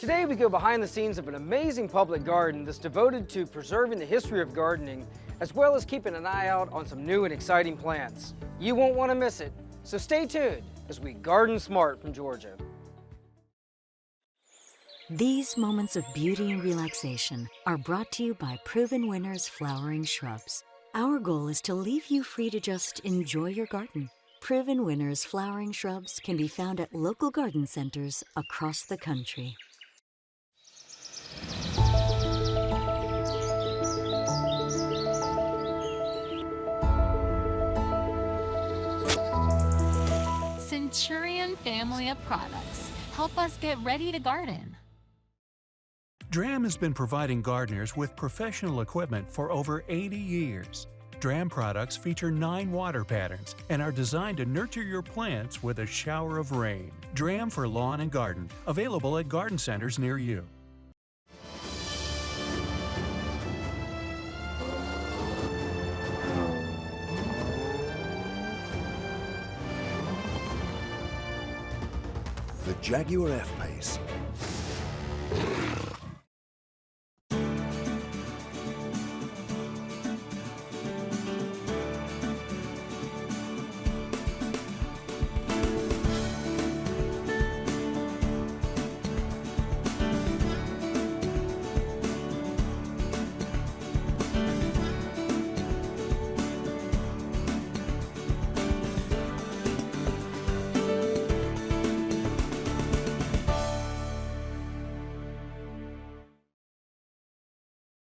Today we go behind the scenes of an amazing public garden that's devoted to preserving the history of gardening, as well as keeping an eye out on some new and exciting plants. You won't want to miss it, so stay tuned as we garden smart from Georgia. These moments of beauty and relaxation are brought to you by Proven Winners Flowering Shrubs. Our goal is to leave you free to just enjoy your garden. Proven Winners Flowering Shrubs can be found at local garden centers across the country. Centurion family of products help us get ready to garden. DRAM has been providing gardeners with professional equipment for over 80 years. DRAM products feature 9 water patterns and are designed to nurture your plants with a shower of rain. DRAM for lawn and garden, available at garden centers near you. The Jaguar F-Pace.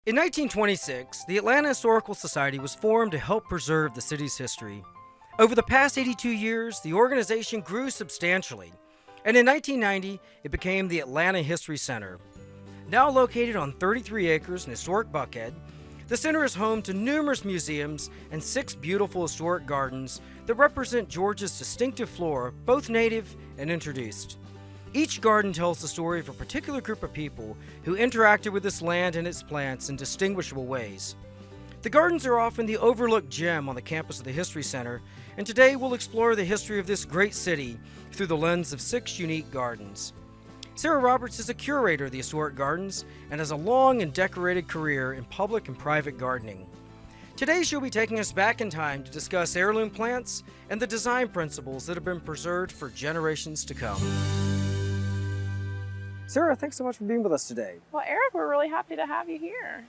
In 1926, the Atlanta Historical Society was formed to help preserve the city's history. Over the past 82 years, the organization grew substantially, and in 1990, it became the Atlanta History Center. Now located on 33 acres in historic Buckhead, the center is home to numerous museums and 6 beautiful historic gardens that represent Georgia's distinctive flora, both native and introduced. Each garden tells the story of a particular group of people who interacted with this land and its plants in distinguishable ways. The gardens are often the overlooked gem on the campus of the History Center, and today we'll explore the history of this great city through the lens of 6 unique gardens. Sarah Roberts is a curator of the historic gardens and has a long and decorated career in public and private gardening. Today she'll be taking us back in time to discuss heirloom plants and the design principles that have been preserved for generations to come. Sarah, thanks so much for being with us today. Well, Eric, we're really happy to have you here.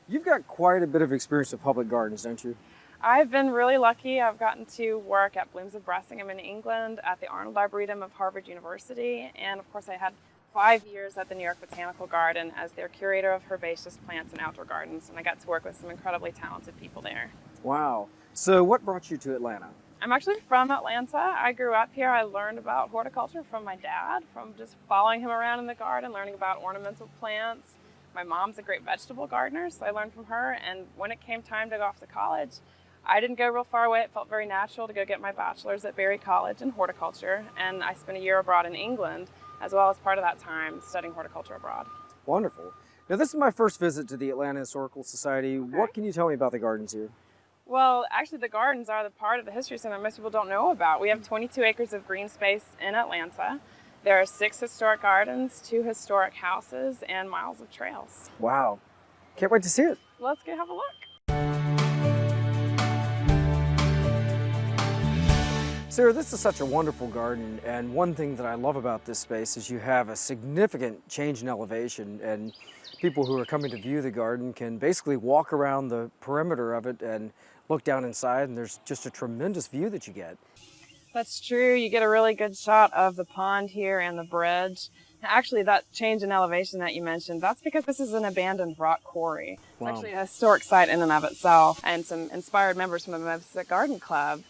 You've got quite a bit of experience with public gardens, don't you? I've been really lucky. I've gotten to work at Blooms of Bressingham in England, at the Arnold Arboretum of Harvard University, and of course I had 5 years at the New York Botanical Garden as their curator of herbaceous plants and outdoor gardens, and I got to work with some incredibly talented people there. Wow. So what brought you to Atlanta? I'm actually from Atlanta. I grew up here. I learned about horticulture from my dad, from just following him around in the garden, learning about ornamental plants. My mom's a great vegetable gardener, so I learned from her. And when it came time to go off to college, I didn't go real far away. It felt very natural to go get my bachelor's at Berry College in horticulture. And I spent a year abroad in England, as well as part of that time studying horticulture abroad. Wonderful. Now, this is my first visit to the Atlanta Historical Society. Okay. What can you tell me about the gardens here? Well, actually the gardens are the part of the History Center most people don't know about. We have 22 acres of green space in Atlanta. There are 6 historic gardens, 2 historic houses, and miles of trails. Wow. Can't wait to see it. Let's go have a look. Sarah, this is such a wonderful garden, and one thing that I love about this space is you have a significant change in elevation, and people who are coming to view the garden can basically walk around the perimeter of it and look down inside, and there's just a tremendous view that you get. That's true. You get a really good shot of the pond here and the bridge. Actually, that change in elevation that you mentioned, that's because this is an abandoned rock quarry. Wow. It's actually a historic site in and of itself, and some inspired members from the Memphis Garden Club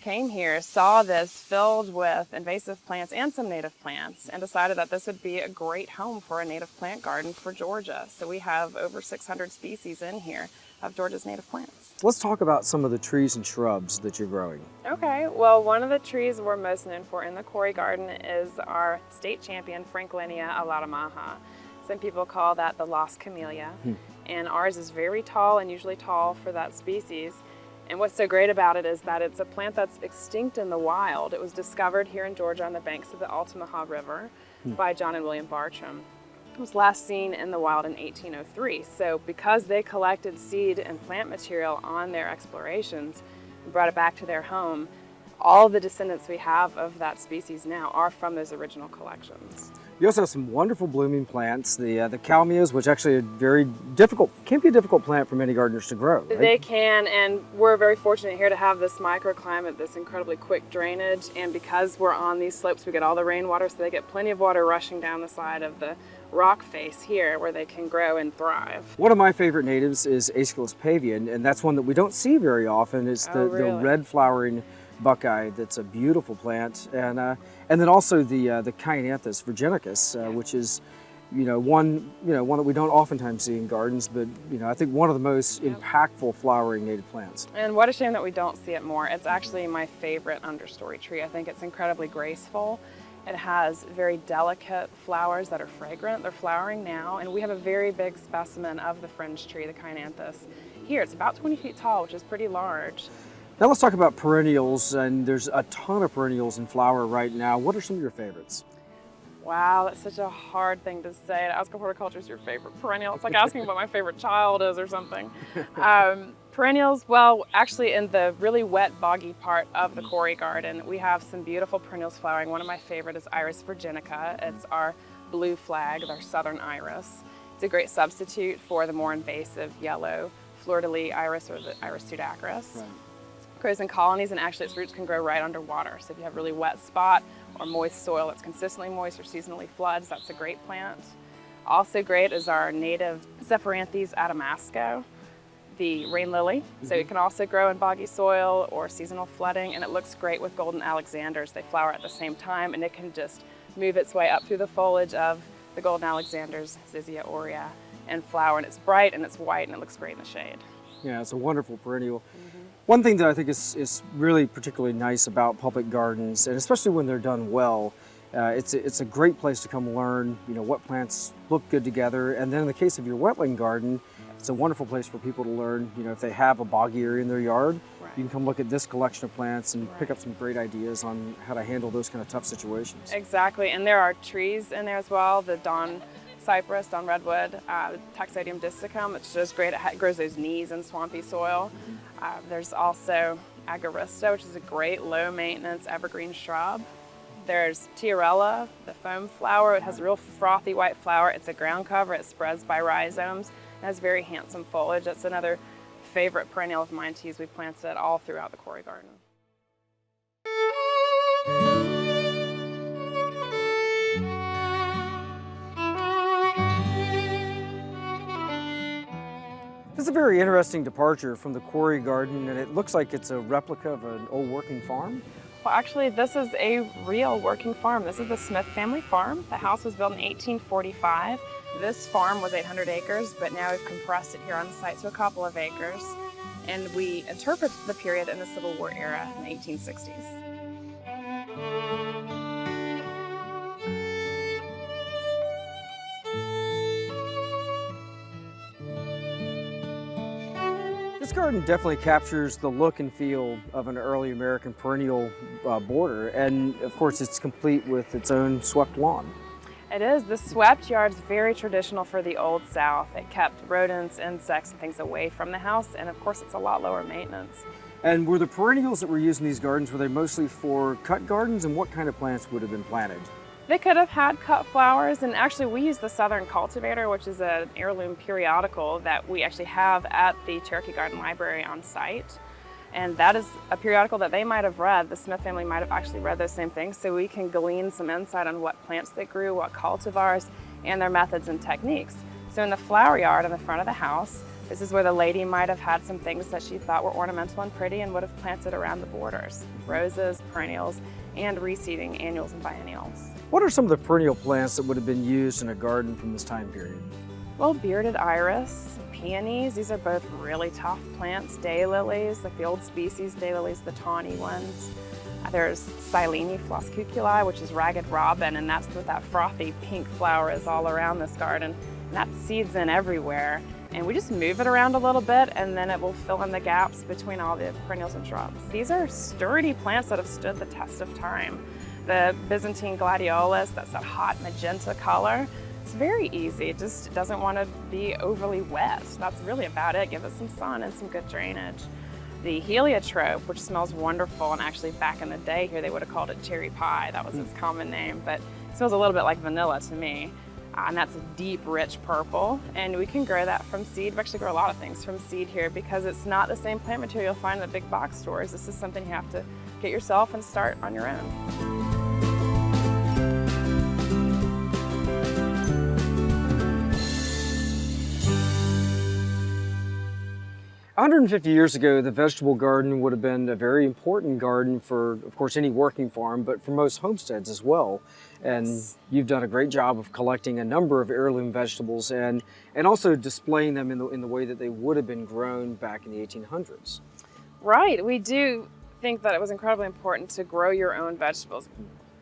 came here, saw this filled with invasive plants and some native plants, and decided that this would be a great home for a native plant garden for Georgia. So we have over 600 species in here of Georgia's native plants. Let's talk about some of the trees and shrubs that you're growing. Okay, well, one of the trees we're most known for in the Quarry Garden is our state champion, Franklinia alatamaha. Some people call that the lost camellia, and ours is very tall and usually tall for that species. And what's so great about it is that it's a plant that's extinct in the wild. It was discovered here in Georgia on the banks of the Altamaha River by John and William Bartram. was last seen in the wild in 1803. So because they collected seed and plant material on their explorations and brought it back to their home, all the descendants we have of that species now are from those original collections. You also have some wonderful blooming plants, the calmeas, which actually are very difficult, can be a difficult plant for many gardeners to grow, right? They can, and we're very fortunate here to have this microclimate, this incredibly quick drainage, and because we're on these slopes, we get all the rainwater, so they get plenty of water rushing down the side of the rock face here where they can grow and thrive. One of my favorite natives is Aesculus pavian, and that's one that we don't see very often. It's the red flowering buckeye. That's a beautiful plant, and then also the Chionanthus virginicus, which is one that we don't oftentimes see in gardens, but I think one of the most impactful flowering native plants. And what a shame that we don't see it more. It's actually my favorite understory tree. I think it's incredibly graceful. It has very delicate flowers that are fragrant. They're flowering now, and we have a very big specimen of the fringe tree, the Chionanthus. Here, it's about 20 feet tall, which is pretty large. Now let's talk about perennials, and there's a ton of perennials in flower right now. What are some of your favorites? Wow, that's such a hard thing to say. To ask if horticulture is your favorite perennial. It's like asking what my favorite child is or something. Perennials, well, actually in the really wet, boggy part of the Quarry garden, we have some beautiful perennials flowering. One of my favorite is Iris virginica. It's our blue flag, our southern iris. It's a great substitute for the more invasive yellow fleur-de-lis iris or the Iris pseudacaris. Right. Grows in colonies, and actually its roots can grow right underwater. So if you have really wet spot or moist soil that's consistently moist or seasonally floods, that's a great plant. Also great is our native Zephyranthes adamasco, the rain lily. So it can also grow in boggy soil or seasonal flooding, and it looks great with golden alexanders. They flower at the same time, and it can just move its way up through the foliage of the golden alexanders, Zizia aurea, and flower. And it's bright and it's white and it looks great in the shade. Yeah, it's a wonderful perennial. One thing that I think is really particularly nice about public gardens, and especially when they're done well, it's a great place to come learn, what plants look good together. And then in the case of your wetland garden, it's a wonderful place for people to learn, if they have a boggy area in their yard, you can come look at this collection of plants and pick up some great ideas on how to handle those kind of tough situations. Exactly, and there are trees in there as well, the Dawn cypress, Dawn redwood, Taxodium disticum, which is great. It grows those knees in swampy soil. There's also Agarista, which is a great low maintenance evergreen shrub. There's Tiarella, the foam flower. It has a real frothy white flower. It's a ground cover. It spreads by rhizomes. It has very handsome foliage. That's another favorite perennial of mine to use. We've planted it all throughout the Quarry garden. This is a very interesting departure from the Quarry garden, and it looks like it's a replica of an old working farm. Well, actually, this is a real working farm. This is the Smith family farm. The house was built in 1845. This farm was 800 acres, but now we've compressed it here on site to a couple of acres. And we interpret the period in the Civil War era in the 1860s. This garden definitely captures the look and feel of an early American perennial border, and of course it's complete with its own swept lawn. It is. The swept yard is very traditional for the Old South. It kept rodents, insects, and things away from the house, and of course it's a lot lower maintenance. And were the perennials that were used in these gardens, were they mostly for cut gardens, and what kind of plants would have been planted? They could have had cut flowers, and actually we use the Southern Cultivator, which is an heirloom periodical that we actually have at the Cherokee Garden Library on site. And that is a periodical that they might have read. The Smith family might have actually read those same things, so we can glean some insight on what plants they grew, what cultivars, and their methods and techniques. So in the flower yard in the front of the house, this is where the lady might have had some things that she thought were ornamental and pretty and would have planted around the borders. Roses, perennials, and reseeding annuals and biennials. What are some of the perennial plants that would have been used in a garden from this time period? Well, bearded iris, peonies, these are both really tough plants. Daylilies, like the old species daylilies, the tawny ones. There's Silene floscuculi, which is ragged robin, and that's what that frothy pink flower is all around this garden. And that seeds in everywhere. And we just move it around a little bit, and then it will fill in the gaps between all the perennials and shrubs. These are sturdy plants that have stood the test of time. The Byzantine gladiolus, that's that hot magenta color, It's very easy. It just doesn't want to be overly wet. That's really about it. Give it some sun and some good drainage. The heliotrope, which smells wonderful, and actually back in the day here they would have called it cherry pie. That was its common name, but it smells a little bit like vanilla to me. And that's a deep, rich purple, and we can grow that from seed. We actually grow a lot of things from seed here because it's not the same plant material you'll find in the big box stores. This is something you have to get yourself and start on your own. 150 years ago, the vegetable garden would have been a very important garden for, of course, any working farm, but for most homesteads as well. And you've done a great job of collecting a number of heirloom vegetables and also displaying them in the way that they would have been grown back in the 1800s. Right, we do think that it was incredibly important to grow your own vegetables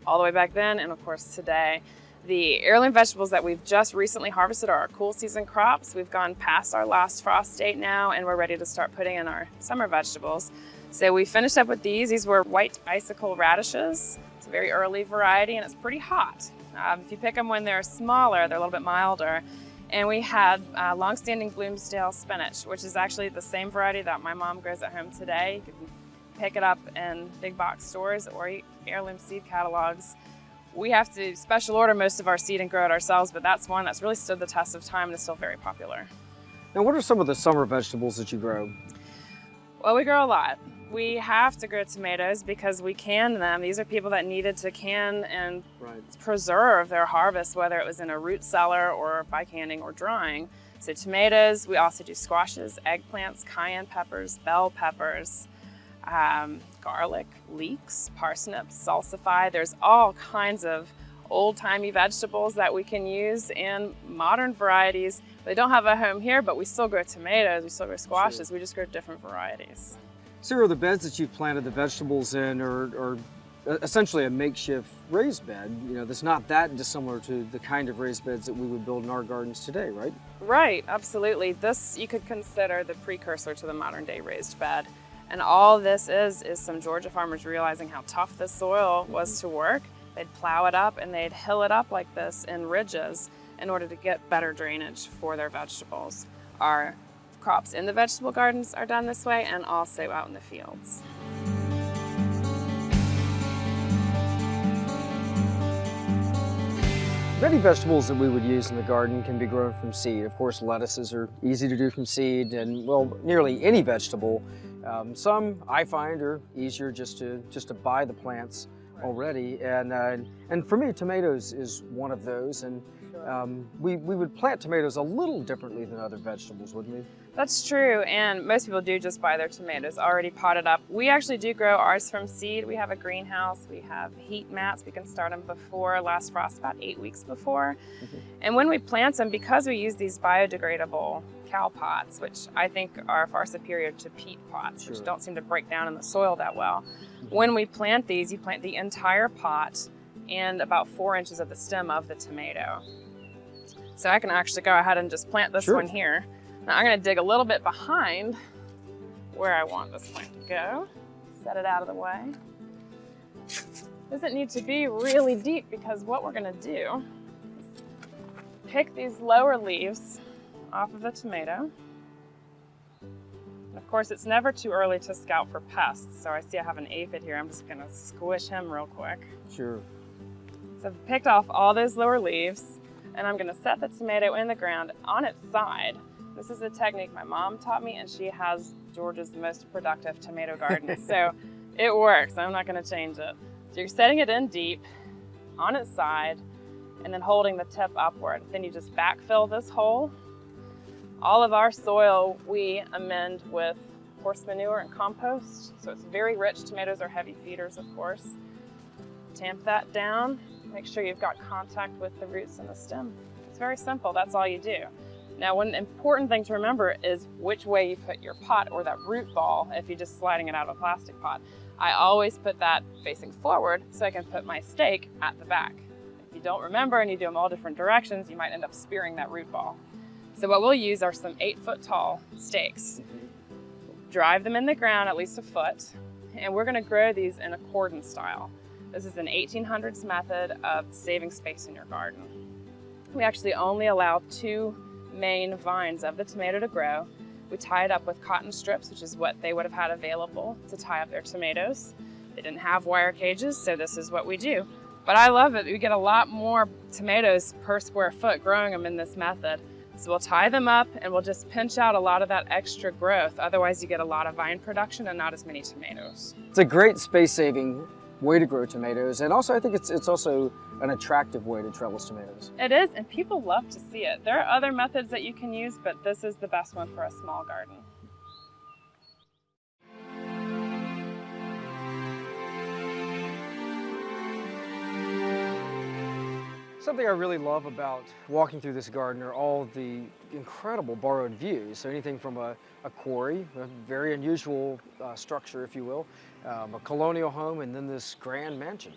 all the way back then and of course today. The heirloom vegetables that we've just recently harvested are our cool season crops. We've gone past our last frost date now and we're ready to start putting in our summer vegetables. So we finished up with these. These were white icicle radishes. It's a very early variety and it's pretty hot. If you pick them when they're smaller, they're a little bit milder. And we had long-standing Bloomsdale spinach, which is actually the same variety that my mom grows at home today. You can pick it up in big box stores or heirloom seed catalogs. We have to special order most of our seed and grow it ourselves, but that's one that's really stood the test of time and is still very popular. Now, what are some of the summer vegetables that you grow? Well, we grow a lot. We have to grow tomatoes because we can them. These are people that needed to can and preserve their harvest, whether it was in a root cellar or by canning or drying. So tomatoes, we also do squashes, eggplants, cayenne peppers, bell peppers, garlic, leeks, parsnips, salsify. There's all kinds of old-timey vegetables that we can use in modern varieties. They don't have a home here, but we still grow tomatoes, we still grow squashes, we just grow different varieties. So the beds that you've planted the vegetables in are essentially a makeshift raised bed, that's not that dissimilar to the kind of raised beds that we would build in our gardens today, right? Right, absolutely. This you could consider the precursor to the modern day raised bed. And all this is some Georgia farmers realizing how tough this soil was to work. They'd plow it up and they'd hill it up like this in ridges in order to get better drainage for their vegetables. Our crops in the vegetable gardens are done this way and also out in the fields. Many vegetables that we would use in the garden can be grown from seed. Of course, lettuces are easy to do from seed, and well, nearly any vegetable. Some I find are easier just to buy the plants already, and for me, tomatoes is one of those. And we would plant tomatoes a little differently than other vegetables, wouldn't we? That's true, and most people do just buy their tomatoes already potted up. We actually do grow ours from seed. We have a greenhouse, we have heat mats. We can start them before last frost, about 8 weeks before. And when we plant them, because we use these biodegradable cow pots, which I think are far superior to peat pots, which don't seem to break down in the soil that well. When we plant these, you plant the entire pot and about 4 inches of the stem of the tomato. So I can actually go ahead and just plant this one here. Now I'm going to dig a little bit behind where I want this plant to go. Set it out of the way. Doesn't need to be really deep because what we're going to do is pick these lower leaves off of the tomato. And of course, it's never too early to scout for pests. So I see I have an aphid here. I'm just going to squish him real quick. Sure. So I've picked off all those lower leaves and I'm going to set the tomato in the ground on its side. This is a technique my mom taught me, and she has Georgia's most productive tomato garden. So it works. I'm not going to change it. So you're setting it in deep on its side and then holding the tip upward. Then you just backfill this hole. All of our soil we amend with horse manure and compost. So it's very rich. Tomatoes are heavy feeders, of course. Tamp that down. Make sure you've got contact with the roots and the stem. It's very simple. That's all you do. Now, one important thing to remember is which way you put your pot or that root ball if you're just sliding it out of a plastic pot. I always put that facing forward so I can put my stake at the back. If you don't remember and you do them all different directions, you might end up spearing that root ball. So what we'll use are some 8-foot tall stakes. Drive them in the ground at least a foot, and we're going to grow these in a cordon style. This is an 1800s method of saving space in your garden. We actually only allow 2 main vines of the tomato to grow. We tie it up with cotton strips, which is what they would have had available to tie up their tomatoes. They didn't have wire cages, so this is what we do. But I love it. We get a lot more tomatoes per square foot growing them in this method. So we'll tie them up and we'll just pinch out a lot of that extra growth. Otherwise you get a lot of vine production and not as many tomatoes. It's a great space-saving way to grow tomatoes, and also I think it's also an attractive way to trellis tomatoes. It is, and people love to see it. There are other methods that you can use, but this is the best one for a small garden. Something I really love about walking through this garden are all the incredible borrowed views. So anything from a quarry, a very unusual structure, if you will, a colonial home, and then this grand mansion.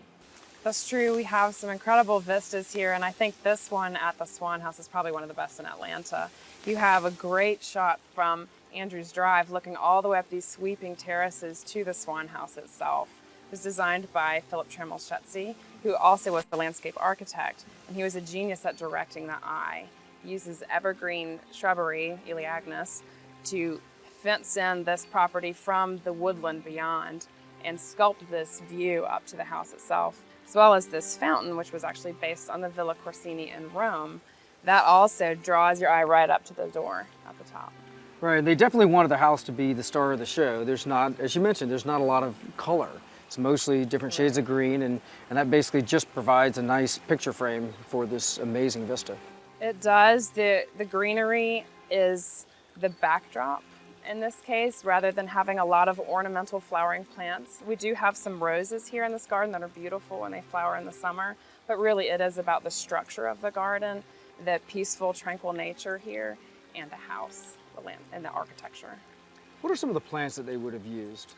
That's true. We have some incredible vistas here, and I think this one at the Swan House is probably one of the best in Atlanta. You have a great shot from Andrews Drive looking all the way up these sweeping terraces to the Swan House itself. It was designed by Philip Trammell-Schutze, who also was the landscape architect, and he was a genius at directing the eye. He uses evergreen shrubbery, Elaeagnus, to fence in this property from the woodland beyond and sculpt this view up to the house itself, as well as this fountain, which was actually based on the Villa Corsini in Rome. That also draws your eye right up to the door at the top. Right, they definitely wanted the house to be the star of the show. There's not, as you mentioned, there's not a lot of color. It's mostly different shades of green, and that basically just provides a nice picture frame for this amazing vista. It does. The greenery is the backdrop in this case, rather than having a lot of ornamental flowering plants. We do have some roses here in this garden that are beautiful and they flower in the summer, but really it is about the structure of the garden, the peaceful, tranquil nature here, and the house, the land, and the architecture. What are some of the plants that they would have used?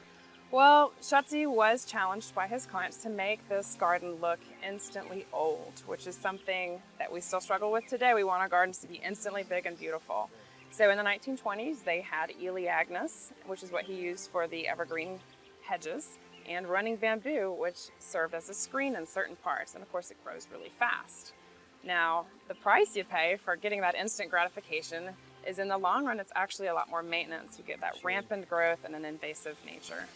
Well, Schutze was challenged by his clients to make this garden look instantly old, which is something that we still struggle with today. We want our gardens to be instantly big and beautiful. So in the 1920s, they had Elaeagnus, which is what he used for the evergreen hedges, and running bamboo, which served as a screen in certain parts. And of course, it grows really fast. Now, the price you pay for getting that instant gratification is in the long run, it's actually a lot more maintenance. You get that rampant growth and an invasive nature.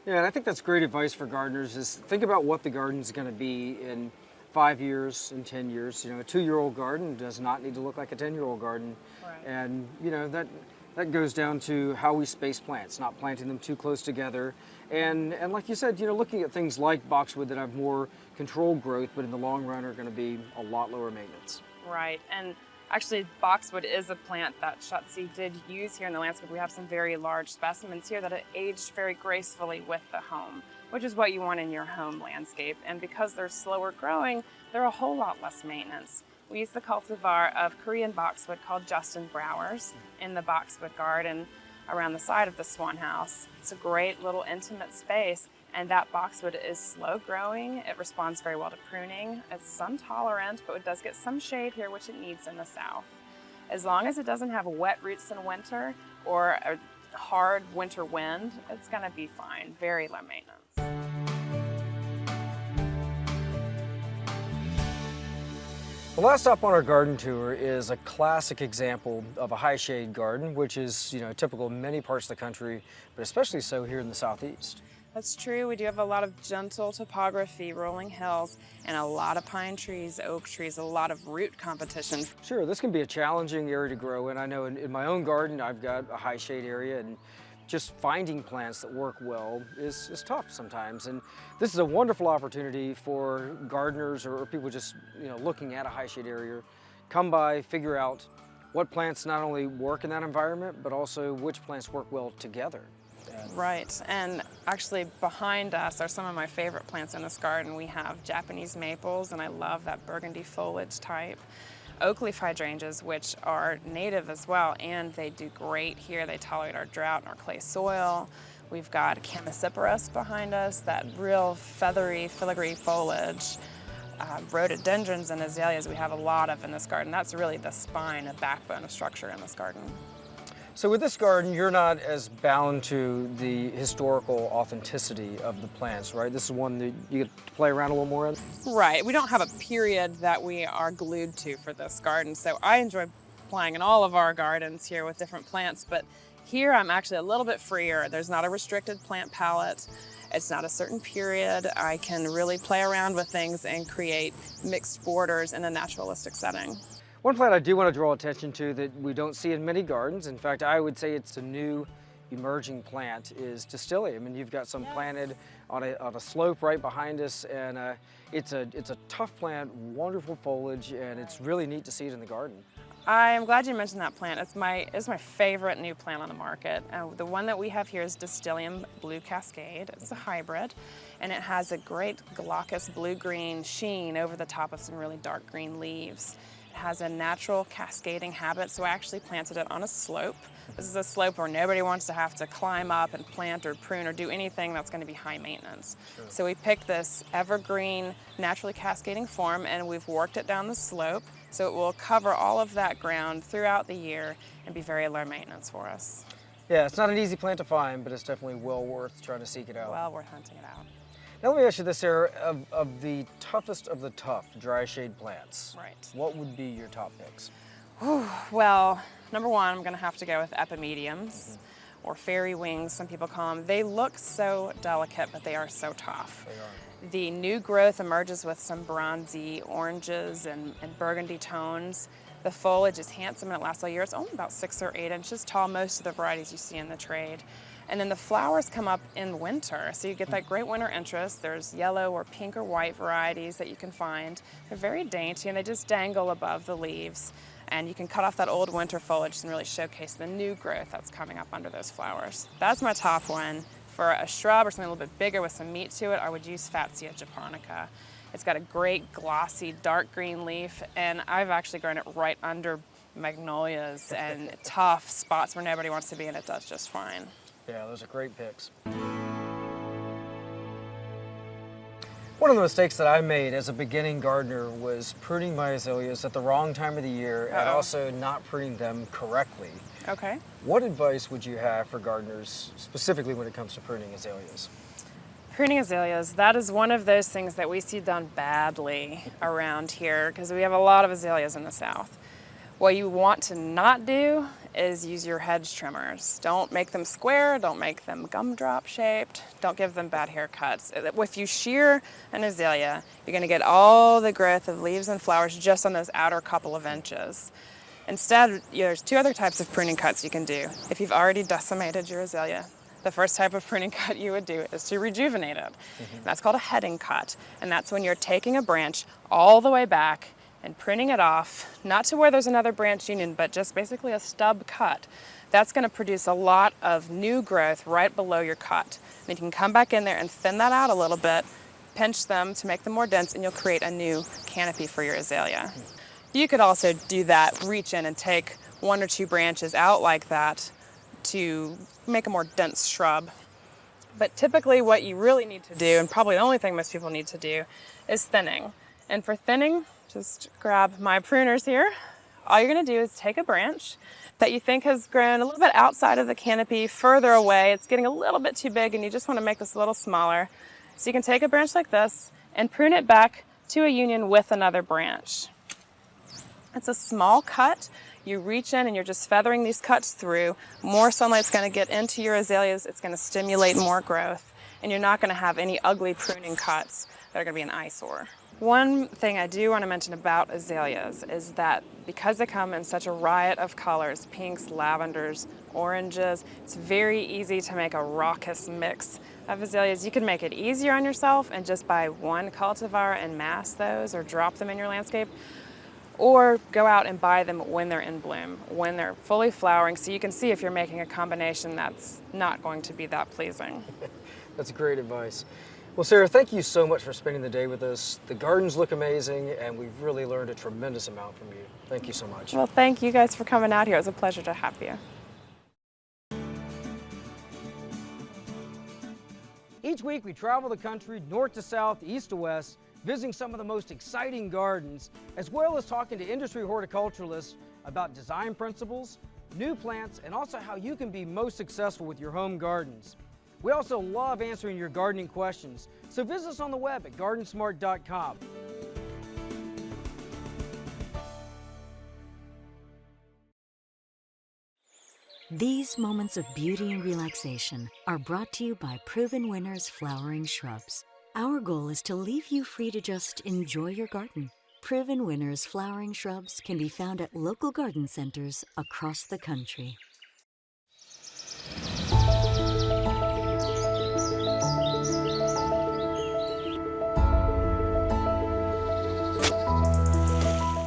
Yeah, and I think that's great advice for gardeners is think about what the garden's going to be in 5 years, in 10 years. You know, a 2-year-old garden does not need to look like a 10-year-old garden. Right. And, you know, that goes down to how we space plants, not planting them too close together. And like you said, you know, looking at things like boxwood that have more controlled growth, but in the long run are going to be a lot lower maintenance. Right. And actually, boxwood is a plant that Schutze did use here in the landscape. We have some very large specimens here that are aged very gracefully with the home, which is what you want in your home landscape. And because they're slower growing, they're a whole lot less maintenance. We use the cultivar of Korean boxwood called Justin Brower's in the boxwood garden around the side of the Swan House. It's a great little intimate space, and that boxwood is slow growing. It responds very well to pruning. It's sun tolerant, but it does get some shade here, which it needs in the south. As long as it doesn't have wet roots in winter or a hard winter wind, it's gonna be fine, very low maintenance. The last stop on our garden tour is a classic example of a high shade garden, which is, you know, typical in many parts of the country, but especially so here in the Southeast. That's true. We do have a lot of gentle topography, rolling hills, and a lot of pine trees, oak trees, a lot of root competition. Sure, this can be a challenging area to grow in. I know in my own garden, I've got a high shade area, and just finding plants that work well is tough sometimes. And this is a wonderful opportunity for gardeners or people just, you know, looking at a high shade area. Come by, figure out what plants not only work in that environment, but also which plants work well together. Right, and actually behind us are some of my favorite plants in this garden. We have Japanese maples, and I love that burgundy foliage type. Oak leaf hydrangeas, which are native as well, and they do great here. They tolerate our drought and our clay soil. We've got Chamaecyparis behind us, that real feathery, filigree foliage. Rhododendrons and azaleas we have a lot of in this garden. That's really the spine, a backbone of structure in this garden. So with this garden, you're not as bound to the historical authenticity of the plants, right? This is one that you get to play around a little more in? Right, we don't have a period that we are glued to for this garden, so I enjoy playing in all of our gardens here with different plants, but here I'm actually a little bit freer. There's not a restricted plant palette. It's not a certain period. I can really play around with things and create mixed borders in a naturalistic setting. One plant I do want to draw attention to that we don't see in many gardens, in fact, I would say it's a new emerging plant, is Distilleum. And you've got some planted on a slope right behind us, and it's a tough plant, wonderful foliage, and it's really neat to see it in the garden. I am glad you mentioned that plant. It's my favorite new plant on the market. The one that we have here is Distilleum Blue Cascade. It's a hybrid, and it has a great glaucous blue-green sheen over the top of some really dark green leaves. It has a natural cascading habit, so I actually planted it on a slope. This is a slope where nobody wants to have to climb up and plant or prune or do anything that's going to be high maintenance. Sure. So we picked this evergreen, naturally cascading form, and we've worked it down the slope, so it will cover all of that ground throughout the year and be very low maintenance for us. Yeah, it's not an easy plant to find, but it's definitely well worth trying to seek it out. Well worth hunting it out. Now let me ask you this, Sarah, of the toughest of the tough dry shade plants, right, what would be your top picks? Well, number one, I'm going to have to go with epimediums, or fairy wings, some people call them. They look so delicate, but they are so tough. They are. The new growth emerges with some bronzy oranges and burgundy tones. The foliage is handsome and it lasts all year. It's only about 6 or 8 inches tall, most of the varieties you see in the trade. And then the flowers come up in winter, so you get that great winter interest. There's yellow or pink or white varieties that you can find. They're very dainty and they just dangle above the leaves. And you can cut off that old winter foliage and really showcase the new growth that's coming up under those flowers. That's my top one. For a shrub or something a little bit bigger with some meat to it, I would use Fatsia japonica. It's got a great glossy dark green leaf, and I've actually grown it right under magnolias and tough spots where nobody wants to be, and it does just fine. Yeah, those are great picks. One of the mistakes that I made as a beginning gardener was pruning my azaleas at the wrong time of the year and also not pruning them correctly. Okay. What advice would you have for gardeners, specifically when it comes to pruning azaleas? Pruning azaleas, that is one of those things that we see done badly around here because we have a lot of azaleas in the South. What you want to not do is use your hedge trimmers. Don't make them square, don't make them gumdrop shaped, don't give them bad haircuts. If you shear an azalea, you're gonna get all the growth of leaves and flowers just on those outer couple of inches. Instead, there's 2 other types of pruning cuts you can do. If you've already decimated your azalea, the first type of pruning cut you would do is to rejuvenate it. That's called a heading cut, and that's when you're taking a branch all the way back and pruning it off, not to where there's another branch union, but just basically a stub cut. That's going to produce a lot of new growth right below your cut. And you can come back in there and thin that out a little bit, pinch them to make them more dense, and you'll create a new canopy for your azalea. You could also do that, reach in and take 1 or 2 branches out like that to make a more dense shrub. But typically what you really need to do, and probably the only thing most people need to do, is thinning. And for thinning, just grab my pruners here. All you're going to do is take a branch that you think has grown a little bit outside of the canopy, further away. It's getting a little bit too big and you just want to make this a little smaller. So you can take a branch like this and prune it back to a union with another branch. It's a small cut. You reach in and you're just feathering these cuts through. More sunlight's going to get into your azaleas. It's going to stimulate more growth. And you're not going to have any ugly pruning cuts that are going to be an eyesore. One thing I do want to mention about azaleas is that because they come in such a riot of colors, pinks, lavenders, oranges, it's very easy to make a raucous mix of azaleas. You can make it easier on yourself and just buy 1 cultivar and mass those or drop them in your landscape, or go out and buy them when they're in bloom, when they're fully flowering, so you can see if you're making a combination that's not going to be that pleasing. That's great advice. Well, Sarah, thank you so much for spending the day with us. The gardens look amazing, and we've really learned a tremendous amount from you. Thank you so much. Well, thank you guys for coming out here. It was a pleasure to have you. Each week, we travel the country north to south, east to west, visiting some of the most exciting gardens, as well as talking to industry horticulturalists about design principles, new plants, and also how you can be most successful with your home gardens. We also love answering your gardening questions, so visit us on the web at GardenSMART.com. These moments of beauty and relaxation are brought to you by Proven Winners Flowering Shrubs. Our goal is to leave you free to just enjoy your garden. Proven Winners Flowering Shrubs can be found at local garden centers across the country.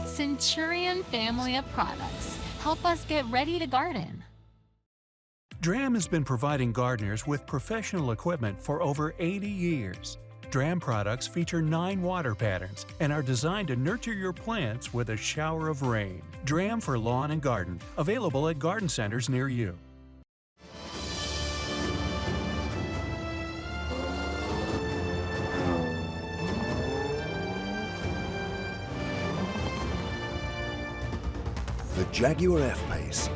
Centurion family of products help us get ready to garden. Dram has been providing gardeners with professional equipment for over 80 years. Dram products feature 9 water patterns and are designed to nurture your plants with a shower of rain. Dram for lawn and garden, available at garden centers near you. The Jaguar F-Pace.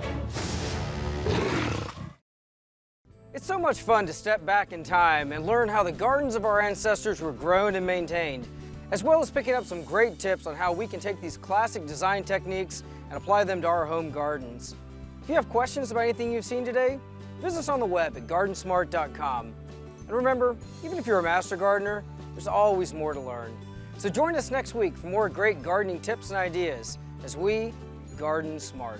It's so much fun to step back in time and learn how the gardens of our ancestors were grown and maintained, as well as picking up some great tips on how we can take these classic design techniques and apply them to our home gardens. If you have questions about anything you've seen today, visit us on the web at GardenSMART.com. And remember, even if you're a master gardener, there's always more to learn. So join us next week for more great gardening tips and ideas as we Garden Smart.